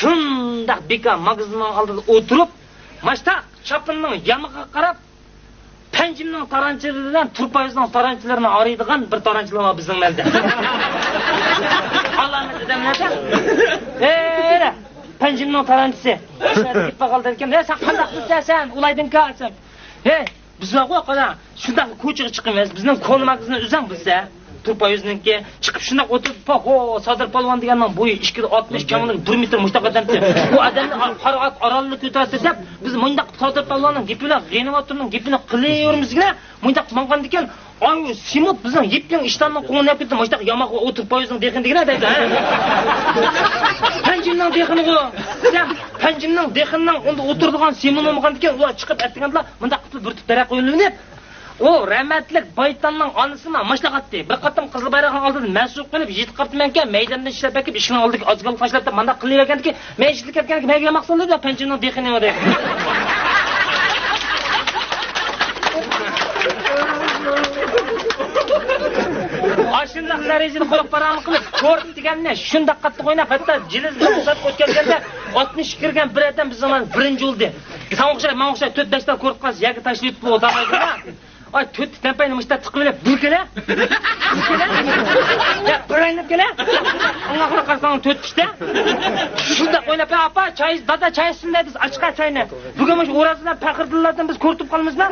Şundaq beka magazinning oldida o'tirib, mashta chapinning yamiga qarab, Panjimning taranchilaridan turpoyizning taranchilarini araydigan bir taranchilar bor bizning malda. Allah'ın dedemlerden. Panjimning taranchisi. Shunday deb qoldi ekan. Sen qanday qilsan? Ulaydin kalsan. Bizlar qo'y qara. Shunday ko'chaga chiqamiz. Bizning qo'limizni uzang bizda. Turpoyizniki chiqib shunday o'tib, Sodir polvon deganning bo'yi 260 kamini 1 metr mushtaq odamchi. Bu odamni qaroat orolni ko'tardi deb biz mundaq Sodir polvonning gapini, generatorning gapini qilaveramizga, mundaq mangan ekan. Ay, Simot bizning yepgan ishtonning qo'ngini olib ketdi. Mushtaq yamoqqa o'tirib poyizni dexin degan deydi. Panjimning dexini bu. Sen panjimning dexinning unda o'tirdigan Simon olmagan ekan, ular chiqib aytganlar, mundaq qilib bir tut dara qo'yilib. O rahmatlik Baytanning onasini mashlagatdi. Bir qatim qizil bayrog'ning oldida mas'ul qilib yetib qaptimankan, maydondan ishlab akib ishini oldiga ozgal tashlab manda qilib ekanki, men ishlik ketganki, menga maqsadlar deb panjimning dexini edi. Ashundaq darajada qo'yib paramni qilib, ko'rib deganni shundaq qattiq o'ynab, hatto jiliz bilan usat o'tkazganda 60 kirgan bir odam biz zaman birinchi bo'ldi. Sen o'xshab, men o'xshab 4-5 ta ko'rib qolsa, yoki tashlayib o'tamaydi. Ay, 4 tampayni mushta tiqilib, burkala. Ya, buraynib kela. Allohga qarsan 4 ishda. Shunda o'ynab, "Apa, choy, dada choy sindiz, ochqa choyni. Bugun mush o'razidan faqirdilardan biz ko'rtib qolmizmi?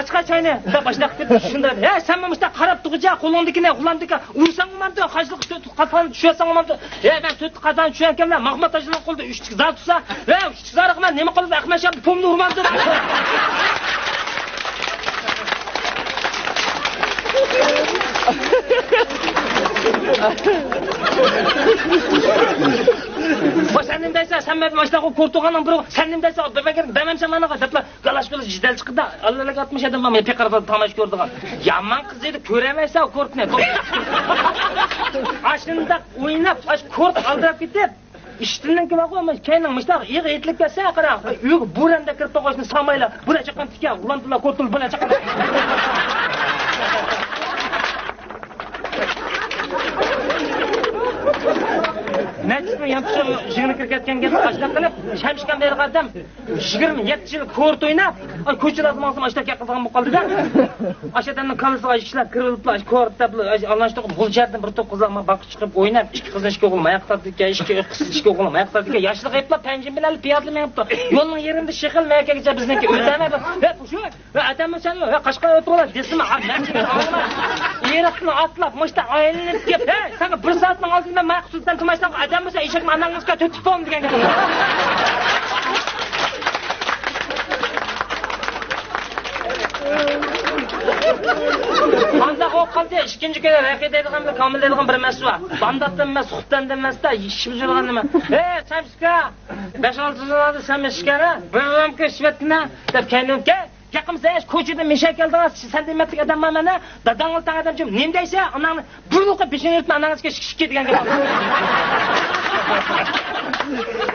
Ochqa choyni." deb boshlab ketdi. Shunda, sen mushta qarab turguja, qo'lingdikini, g'ulamdiki, ursang umanti, hajliq 4 qatan tushasan umanti. Men 4 qatan tushaganman, Mahmud tajliq qildi, 3 zar tutsa, 3 zarqman, nima qildi? Ahmad shab pomni urmandi. Sen nimdaysa, sen men başta kortuğanın biri, sen nimdaysa, dememse bana kadar, galaşkılı cidel çıktı, Allah'lık 60 adam var, pek arada tamaş gördük. Yaman kız dedi, göremezse o kort ne? Aşında oynap, kort aldırıp gitti. İştinden ki bak olmuş, kendin mışlar, iyi etlik gelse akara, yok buranda kırıp toqaşını samayla, buna çıkan tiken, ulantıla kortul, buna çıkan. Näçe yapışım jigini kirketken gelip aşlaq qilib, shamishgan beri qadam 27 yil ko'rt o'ynab, ko'chalarni olsam aşlaq qilgan bo'lib qoldi-da. Aşadanning kalisiga ishlar kiriliblar, ko'rt deb allanishdi, buljardan bir to'q qizlarga baqib chiqib o'ynab, ikki qizni ishga o'g'ilma, ayaqtadika, ishga o'g'ilma, ayaqtadika, yoshliq aytlar panjim bilan piyodli menibdi. Yo'lning yerida shiqil mayakagacha bizniki o'tmaydi. Shu, adamni sen Qashqar o'tib oladi, desimi, Yeraqni atlab, moshta aylanib kelib, "Sen 1 soatning oldindan maqsuddan turmasdan adam bo'lsa, eshakni anangizga to'tib qo'yim" degan gap. Qanday o'qildi, ikkinchi kuni raqidaydigan bir komildaydigan bir mas'ul bor. Bandatdan emas, suhbatdan emas-da, ishib yurgan nima. Samska, 5-6 yilda sen ishkara, birimki ishvatna deb kendimga yaqimsa ko'chada meshak keldilar, sen dematlik odamman mana, dadangil tang odamchim, nima deysa, anani bir o'qib beshini yurtma anangizga shikishga degan gap.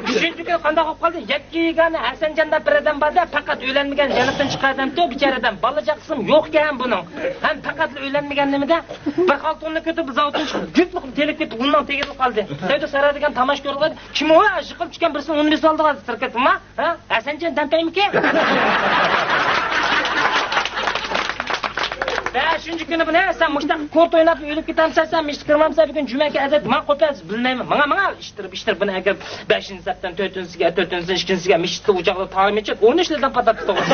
Üçüncü gün qanday qolib qoldi? Yakki yegani Hasanjonda bir odam borda, faqat o'ylanmagan janatdan chiqqan odam-ku, bicharadan. Balaja qism yo'q-kan buning. Ham faqat o'ylanmagan nimada? Bir xaltonni ko'tib zavoddan chiqib, jutliq telekib bundan tegilib qoldi. Sayda saradigan tamash ko'rib, kim o? Chiqib chiqqan birisini uni soldiga sirkatma, ha? Hasanjon dampaymiki? Üçüncü günü bu ne? Sen muştaq kort oynab o'lib ketamsan, sen mish kirmamsa bugun jumaga azat men qo'yasiz, bilmayman. Menga ishtirib buni agar 5-sapdan 4-siga, 2-siga mishni o'choqda ta'minchib, 13lardan patat to'g'ri.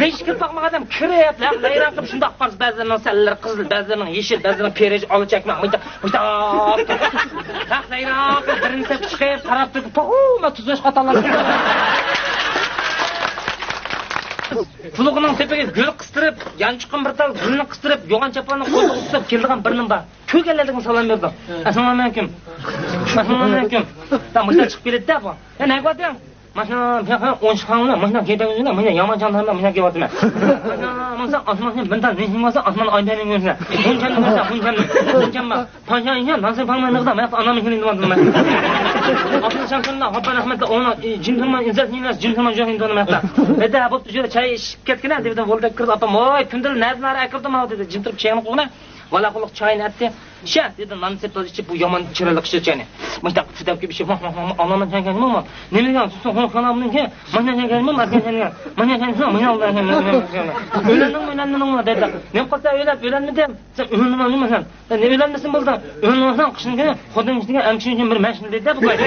5 kirib baqmagan odam kirib, layran qilib shundoq qolsa, ba'zilarining sallar qizil, ba'zilarining yeshil, ba'zilarining perij olchakman. Muştaq layran qilib birini chiqib, qarab turib, "Ma tuzlash qatorlar." Puluğunun tepege gül qıstirib, yançıqın bir tal gülünü qıstirib, yoğan çapanın qo'lda qıstirib keldigan birinin bor. Kögellerden salam berdim. Assalomu alaykum. Assalomu alaykum. Tam muşta chiqib keldi-da bu. Ne qilyapsan? Mana o'nchiqanlar, mana kedagizlar, mana yomonjonlarlar, mana kelyapman. Mana osmonga bundan neching bo'lsa, osmon oydaning o'zida. Bunchani bo'lsa, bunchani. Panjangga nasib qilmay nig'da, men onamnikini dedim. Abdushamsunlar, Habban Ahmedda ona gentleman izzatnilar, gentleman jo'hin demoqda. Eda bo'pti, jo'ra choy ichib ketgina dedim, bo'ldi kirib apam, "Voy, kundil nazlari akirdim" dedi. Jintirib chayni qo'yma. Vala quliq choyni atdi. Şa dedi nan septol içip bu yaman chiroyli qish o'tgani. Maqtab fidab gibi şey. Alaman kelganmi? Nima degan? So'ng xonamning ki, mana kelganmi? Mana Öğlendin dedi. Ne qilsa öğlenmedim. Sen öğlenmedim. Ne öğlenmesin bo'lding? Öğlenmesang qishning xotin ichiga amchin bir mashina dedi bu qo'ydi.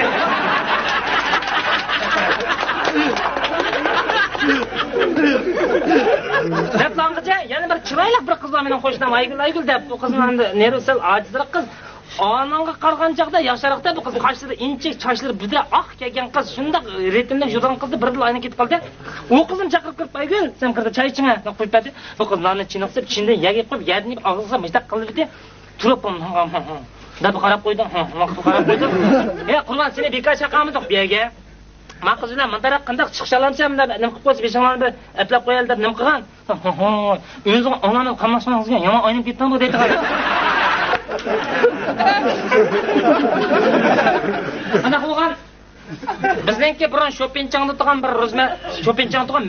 Deb lang'icha yana bir chiroyli bir qiz var mening qo'shnim Aygul deb bu qizning endi nervsal ojizroq qiz. Ananga qarag'an chaqda yaxshiroqda bu qiz qashida inchik sochlari budra oq kelgan qiz shundoq ritmda yurgan qizni bir yil ayni ketib qoldi. U qizim chaqirib kirib Aygul sen kirdi choy ichinglar deb qo'yib berdi. Bu qiz nonni chiniqsib chinda yagib qo'yib yadini og'ziga mishdaq qildi. Turib deb qarab qo'ydi. Qarab qo'ydi. Qurban seni bekor chaqamiz yo'q bu yerga. Ma qiz bilan mantara qanday chiqish olamsam deb nima qilib qo'ysa beshinglarni bir aplab qo'yaylik deb nima qilgan? O'zing onani qamashmangizga yomon o'ynab ketding bu deydi. Ana qilgan bizningki burun sho'pinchangda turgan bir rozma sho'pinchangda turgan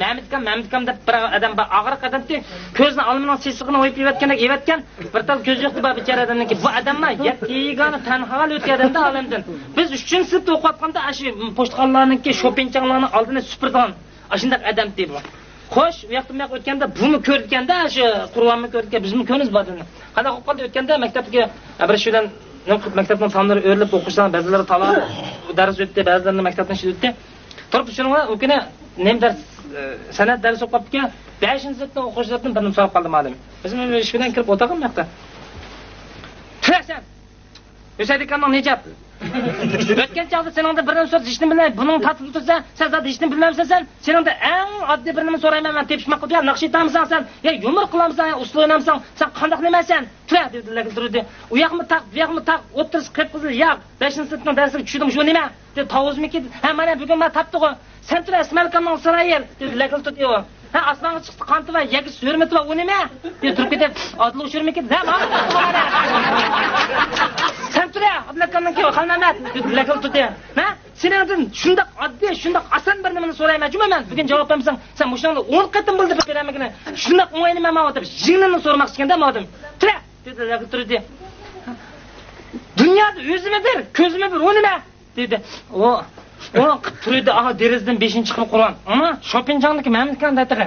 Mamidkam deb bir odam bir og'riq odamki ko'zini olmaning sesig'ini o'yib yotgandek evatgan bir tal ko'zi yo'qdi bu bechora odamniki bu odamma yegona tanhal o'tganda olamdan biz 3-sinfda o'qiyotganda shu pochtxonlarniki sho'pinchanglarning oldini supurgan shunday odam deb xo'sh u yoqdan bu yoqqa o'tganda buni ko'rganda shu Qur'onni ko'rgan bizmi ko'rimiz bordi qanaqa qilib qoldi o'tganda maktabga bir shudan maktabdan tomlari o'rilib o'qishdan ba'zilari talab dars o'tdi ba'zilarini maktabdan ish o'tdi turib shunga u kuni nem dars san'at darsi o'qibdi 5-sinfdan o'quvchilardan birini so'rab qoldim ma'lum bizim ish bilan kirib o'tirgan bu yoqda turasan o'sadikanning nejat o'tgan chog'da seningda bir narsa ishni bilmayman buning tatib tursa sen zot ishni bilmaysan seningda eng oddiy bir nima so'rayman men tepishmoq qilib naqsh etamsan sen yumur qilamsan usul o'ynamsan sen qanday qilasan tura dedilar turdi u yoqmi taq o'tirish qilib qizil yo'q 5-sinfdan darsiga tushdim shu nima deb tovuzmiki ha mana bugun men topdi-ku sen tura Ismoilkamning saroyi dedilar turdi ha osmonga chiqdi qanti va yagi hurmati va u nima deb turib ketib odil hurmati sen tura Abdullakamning xalnamat dedilar turdi ha sendan shundoq oddiy shundoq oson bir nimani so'rayman jumaman bugun javob bermasang sen mushuni 10 qatim bildirib beramagini shundoq o'ynamayman deb jingnini so'ramoqchi ekanda modim tura dedilar turdi dunyoda o'zimi bir ko'zimi bir u nima dedi o turdi aha derazdan 5-chi qilib Qur'on ama shoppingjangdagi Mamidkan daytiga